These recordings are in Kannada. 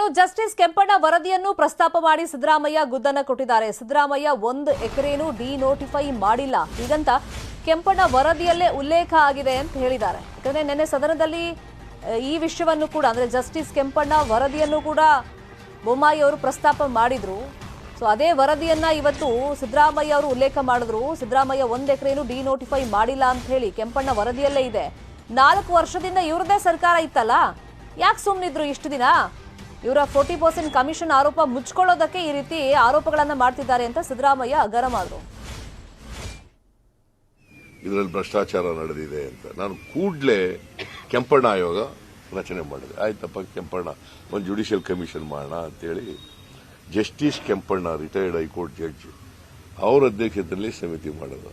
ಇನ್ನು ಜಸ್ಟಿಸ್ ಕೆಂಪಣ್ಣ ವರದಿಯನ್ನು ಪ್ರಸ್ತಾಪ ಮಾಡಿ ಸಿದ್ದರಾಮಯ್ಯ ಗುದ್ದನ್ನ ಕೊಟ್ಟಿದ್ದಾರೆ. ಸಿದ್ದರಾಮಯ್ಯ 1 ಎಕರೆನೂ ಡಿನೋಟಿಫೈ ಮಾಡಿಲ್ಲ ಹೀಗಂತ ಕೆಂಪಣ್ಣ ವರದಿಯಲ್ಲೇ ಉಲ್ಲೇಖ ಆಗಿದೆ ಅಂತ ಹೇಳಿದ್ದಾರೆ. ಯಾಕಂದ್ರೆ ನಿನ್ನೆ ಸದನದಲ್ಲಿ ಈ ವಿಷಯವನ್ನು ಕೂಡ ಅಂದ್ರೆ ಜಸ್ಟಿಸ್ ಕೆಂಪಣ್ಣ ವರದಿಯನ್ನು ಕೂಡ ಬೊಮ್ಮಾಯಿ ಅವರು ಪ್ರಸ್ತಾಪ ಮಾಡಿದ್ರು. ಸೊ ಅದೇ ವರದಿಯನ್ನ ಇವತ್ತು ಸಿದ್ದರಾಮಯ್ಯ ಅವರು ಉಲ್ಲೇಖ ಮಾಡಿದ್ರು. ಸಿದ್ದರಾಮಯ್ಯ 1 ಎಕರೆನೂ ಡಿನೋಟಿಫೈ ಮಾಡಿಲ್ಲ ಅಂತ ಹೇಳಿ ಕೆಂಪಣ್ಣ ವರದಿಯಲ್ಲೇ ಇದೆ. 4 ವರ್ಷದಿಂದ ಇವ್ರದೇ ಸರ್ಕಾರ ಇತ್ತಲ್ಲ, ಯಾಕೆ ಸುಮ್ಮನಿದ್ರು ಇಷ್ಟು ದಿನ? ಇವರ 40% ಕಮಿಷನ್ ಆರೋಪ ಮುಚ್ಕೊಳ್ಳೋದಕ್ಕೆ ಈ ರೀತಿ ಆರೋಪಗಳನ್ನ ಮಾಡ್ತಿದ್ದಾರೆ ಅಂತ ಸಿದ್ದರಾಮಯ್ಯ ಗರಂ ಆದ್ರು. ಇದರಲ್ಲಿ ಭ್ರಷ್ಟಾಚಾರ ನಡೆದಿದೆ ಅಂತ ನಾನು ಕೂಡಲೇ ಕೆಂಪಣ್ಣ ಆಯೋಗ ರಚನೆ ಮಾಡಿದೆ. ಆಯ್ತಪ್ಪ ಕೆಂಪಣ್ಣ ಒಂದು ಜುಡಿಷಿಯಲ್ ಕಮಿಷನ್ ಮಾಡೋಣ ಅಂತೇಳಿ justice Kempanna retired high court judge ಅವರ ಅಧ್ಯಕ್ಷತೆಯಲ್ಲಿ ಸಮಿತಿ ಮಾಡೋದು.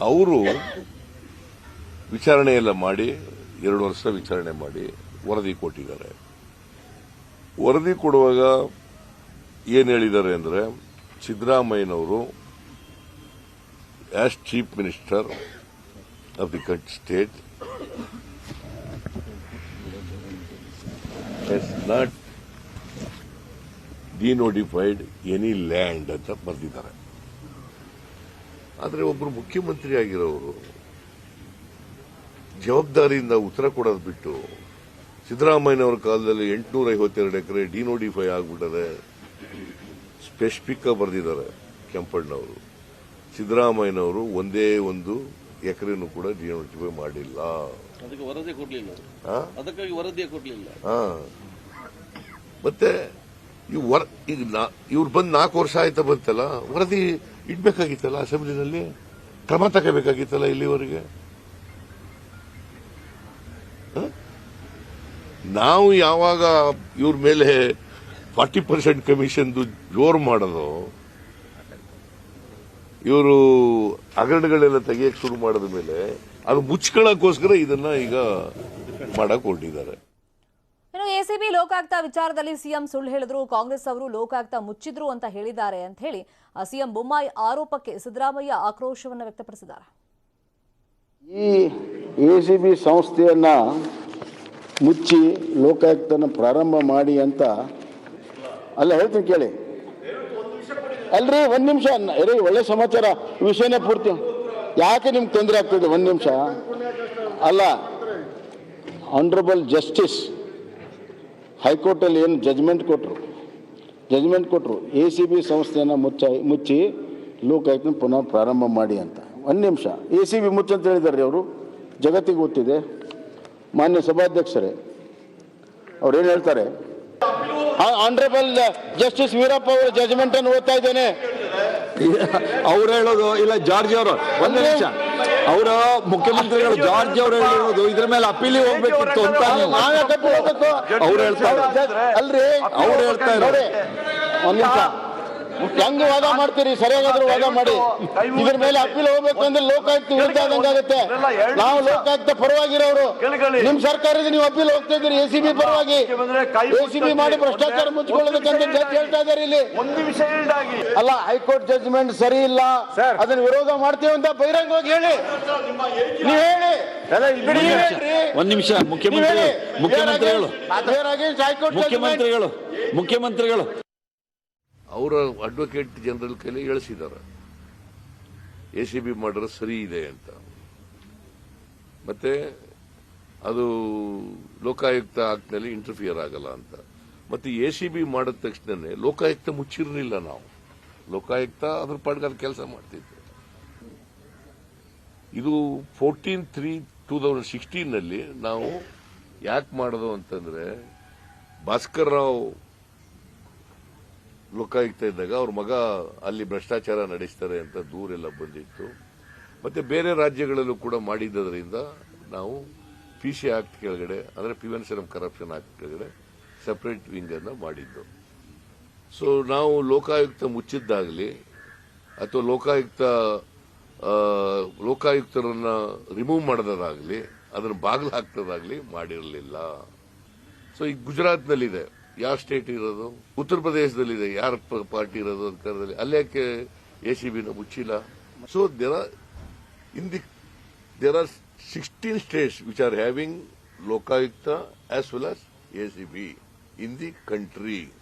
ಅವರು ವಿಚಾರಣೆ ಎಲ್ಲ ಮಾಡಿ 2 ವರ್ಷ ವಿಚಾರಣೆ ಮಾಡಿ ವರದಿ ಕೊಟ್ಟಿದ್ದಾರೆ. ವರದಿ ಕೊಡುವಾಗ ಏನು ಹೇಳಿದ್ದಾರೆ ಅಂದರೆ, ಸಿದ್ದರಾಮಯ್ಯನವರು as chief minister of the state has not denotified any land ಅಂತ ಬರೆದಿದ್ದಾರೆ. ಆದರೆ ಒಬ್ಬರು ಮುಖ್ಯಮಂತ್ರಿ ಆಗಿರೋರು ಜವಾಬ್ದಾರಿಯಿಂದ ಉತ್ತರ ಕೊಡೋದು ಬಿಟ್ಟು ಸಿದ್ದರಾಮಯ್ಯನವರ ಕಾಲದಲ್ಲಿ 852 ಎಕರೆ ಡಿನೋಟಿಫೈ ಆಗ್ಬಿಟ್ಟದೆ ಸ್ಪೆಸಿಫಿಕ್ ಆಗಿ ಬರೆದಿದ್ದಾರೆ ಕೆಂಪಣ್ಣವರು. ಸಿದ್ದರಾಮಯ್ಯನವರು ಒಂದೇ 1 ಎಕರೆನೂ ಕೂಡ ಡಿನೋಟಿಫೈ ಮಾಡಿಲ್ಲ. ಅದಕ್ಕೆ ವರದಿ ಕೊಡಲಿಲ್ಲ. ಅದಕ್ಕಾಗಿ ವರದಿ ಕೊಡಲಿಲ್ಲ. ಮತ್ತೆ ಈಗ ಇವ್ರು ಬಂದು 4 ವರ್ಷ ಆಯ್ತಾ ಬಂತಲ್ಲ, ವರದಿ ಇಡ್ಬೇಕಾಗಿತ್ತಲ್ಲ, ಅಸೆಂಬ್ಲಿನಲ್ಲಿ ಕ್ರಮ ತಗೋಬೇಕಾಗಿತ್ತಲ್ಲ ಇಲ್ಲಿವರೆಗೆ. ನಾವು ಯಾವಾಗ ಇವ್ರ ಮೇಲೆ 40% ಕಮಿಷನ್ ಜೋರು ಮಾಡೋದು, ಇವರು ಹಗರಣಗಳೆಲ್ಲ ತೆಗೆಯಕ್ಕೆ ಶುರು ಮಾಡಿದ ಮೇಲೆ ಅದು ಮುಚ್ಕೊಳ್ಳೋಕ್ಕೋಸ್ಕರ ಇದನ್ನ ಈಗ ಮಾಡಕ್ ಹೊರಟಿದ್ದಾರೆ. ಇನ್ನು ಎಸಿಬಿ ಲೋಕಾಯುಕ್ತ ವಿಚಾರದಲ್ಲಿ ಸಿಎಂ ಸುಳ್ಳು ಹೇಳಿದ್ರು, ಕಾಂಗ್ರೆಸ್ ಅವರು ಲೋಕಾಯುಕ್ತ ಮುಚ್ಚಿದ್ರು ಅಂತ ಹೇಳಿದ್ದಾರೆ ಅಂತ ಹೇಳಿ ಸಿಎಂ ಬೊಮ್ಮಾಯಿ ಆರೋಪಕ್ಕೆ ಸಿದ್ದರಾಮಯ್ಯ ಆಕ್ರೋಶವನ್ನು ವ್ಯಕ್ತಪಡಿಸಿದ್ದಾರೆ. ಈ ಎಸಿಬಿ ಸಂಸ್ಥೆಯನ್ನ ಮುಚ್ಚಿ ಲೋಕಾಯುಕ್ತನ ಪ್ರಾರಂಭ ಮಾಡಿ ಅಂತ ಅಲ್ಲ ಹೇಳ್ತೀನಿ ಕೇಳಿ. ಅಲ್ರಿ 1 ನಿಮಿಷ ರೀ, ಒಳ್ಳೆ ಸಮಾಚಾರ ವಿಷಯನೇ ಪೂರ್ತಿ. ಯಾಕೆ ನಿಮ್ಗೆ ತೊಂದರೆ ಆಗ್ತದೆ? 1 ನಿಮಿಷ ಅಲ್ಲ. ಆನರಬಲ್ ಜಸ್ಟಿಸ್ ಹೈಕೋರ್ಟಲ್ಲಿ ಏನು ಜಜ್ಮೆಂಟ್ ಕೊಟ್ಟರು ಎಸಿಬಿ ಸಂಸ್ಥೆಯನ್ನು ಮುಚ್ಚಿ ಲೋಕಾಯುಕ್ತನ ಪುನಃ ಪ್ರಾರಂಭ ಮಾಡಿ ಅಂತ. 1 ನಿಮಿಷ. ಎಸಿಬಿ ಮುಚ್ಚಂತ ಹೇಳಿದಾರೆ ಅವರು, ಜಗತ್ತಿಗೆ ಗೊತ್ತಿದೆ. ಮಾನ್ಯ ಸಭಾಧ್ಯಕ್ಷರೇ ಅವ್ರೇನು ಹೇಳ್ತಾರೆ? ಆನರಬಲ್ ಜಸ್ಟಿಸ್ ವೀರಪ್ಪ ಅವರ ಜಜ್ಮೆಂಟ್ ಅನ್ನು ಓದ್ತಾ ಇದ್ದೇನೆ. ಅವ್ರು ಹೇಳೋದು ಇಲ್ಲ, ಜಾರ್ಜ್ ಅವರು 1 ನಿಮಿಷ. ಅವರ ಮುಖ್ಯಮಂತ್ರಿಗಳು ಜಾರ್ಜ್ ಅವರು ಹೇಳೋದು ಇದ್ರ ಮೇಲೆ ಅಪೀಲಿ ಹೋಗ್ಬೇಕಿತ್ತು ಅಂತ ಅವ್ರು ಹೇಳ್ತಾರೆ. ಅಲ್ರಿ ಅವ್ರು ಹೇಳ್ತಾ ಇದ್ದಾರೆ. 1 ನಿಮಿಷ. ಹೆಂಗ್ ವಾದ ಮಾಡ್ತೀರಿ? ಸರಿಯಾಗಾದ್ರೂ ವಾದ ಮಾಡಿ. ಇದ್ರ ಮೇಲೆ ಅಪೀಲ್ ಹೋಗ್ಬೇಕು ಅಂದ್ರೆ ಲೋಕಾಯುಕ್ತ ವಿರುದ್ಧ ಆದಂಗಾಗುತ್ತೆ. ನಾವು ಲೋಕಾಯುಕ್ತ ಪರವಾಗಿರೋರು, ನಿಮ್ ಸರ್ಕಾರದ ನೀವು ಅಪೀಲ್ ಹೋಗ್ತಾ ಇದ್ದೀರಿ ಎಸಿಬಿ ಪರವಾಗಿ. ಎಸಿಬಿ ಮಾಡಿ ಭ್ರಷ್ಟಾಚಾರ ಮುಚ್ಕೊಳ್ಳೋದಕ್ಕಂತ ಜಡ್ಜ್ ಹೇಳ್ತಾ ಇದ್ದಾರೆ ಇಲ್ಲಿ. ಅಲ್ಲ, ಹೈಕೋರ್ಟ್ ಜಡ್ಜ್ಮೆಂಟ್ ಸರಿ ಇಲ್ಲ, ಅದನ್ನ ವಿರೋಧ ಮಾಡ್ತೀವಿ ಅಂತ ಬಹಿರಂಗವಾಗಿ ಹೇಳಿ. ನೀವು ಹೇಳಿ. 1 ನಿಮಿಷ. ಮುಖ್ಯಮಂತ್ರಿಗಳು ಅವರ ಅಡ್ವೊಕೇಟ್ ಜನರಲ್ ಕೈಲಿ ಹೇಳಿಸಿದ್ದಾರೆ ಎಸಿಬಿ ಮಾಡಿದ್ರೆ ಸರಿ ಇದೆ ಅಂತ. ಮತ್ತೆ ಅದು ಲೋಕಾಯುಕ್ತ ಆಕ್ಟ್ನಲ್ಲಿ ಇಂಟರ್ಫಿಯರ್ ಆಗಲ್ಲ ಅಂತ. ಮತ್ತೆ ಎಸಿಬಿ ಮಾಡಿದ ತಕ್ಷಣನೇ ಲೋಕಾಯುಕ್ತ ಮುಚ್ಚಿರಲಿಲ್ಲ. ನಾವು ಲೋಕಾಯುಕ್ತ ಅದ್ರ ಪಾಡ್ಗೆ ಕೆಲಸ ಮಾಡ್ತಿದ್ವಿ. ಇದು 14/3/2016 ನಾವು ಯಾಕೆ ಮಾಡೋದು ಅಂತಂದ್ರೆ, ಭಾಸ್ಕರ್ ರಾವ್ ಲೋಕಾಯುಕ್ತ ಇದ್ದಾಗ ಅವ್ರ ಮಗ ಅಲ್ಲಿ ಭ್ರಷ್ಟಾಚಾರ ನಡೆಸ್ತಾರೆ ಅಂತ ದೂರೆಲ್ಲ ಬಂದಿತ್ತು. ಮತ್ತೆ ಬೇರೆ ರಾಜ್ಯಗಳಲ್ಲೂ ಕೂಡ ಮಾಡಿದ್ದರಿಂದ ನಾವು ಪಿಸಿ ಆಕ್ಟ್ ಕೆಳಗಡೆ, ಅಂದ್ರೆ ಪ್ರಿವೆನ್ಷನ್ ಆಫ್ ಕರಪ್ಷನ್ ಆಕ್ಟ್ ಕೆಳಗಡೆ ಸೆಪರೇಟ್ ವಿಂಗ್ ಅನ್ನ ಮಾಡಿದ್ದು. ಸೊ ನಾವು ಲೋಕಾಯುಕ್ತ ಮುಚ್ಚಿದ್ದಾಗಲಿ ಅಥವಾ ಲೋಕಾಯುಕ್ತರನ್ನ ರಿಮೂವ್ ಮಾಡೋದಾಗಲಿ, ಅದನ್ನು ಬಾಗಿಲು ಹಾಕ್ತದಾಗಲಿ ಮಾಡಿರಲಿಲ್ಲ. ಸೊ ಈಗ ಗುಜರಾತ್ನಲ್ಲಿದೆ, ಯಾವ ಸ್ಟೇಟ್ ಇರೋದು? ಉತ್ತರ ಪ್ರದೇಶದಲ್ಲಿದೆ, ಯಾರ ಪಾರ್ಟಿ ಇರೋದು ಅಧಿಕಾರದಲ್ಲಿ, ಅಲ್ಲೇಕೆ ಎಸಿಬಿನ ಮುಚ್ಚಿಲ್ಲ? So there are 16 states which are having Lokayukta as well as ACB. in the country.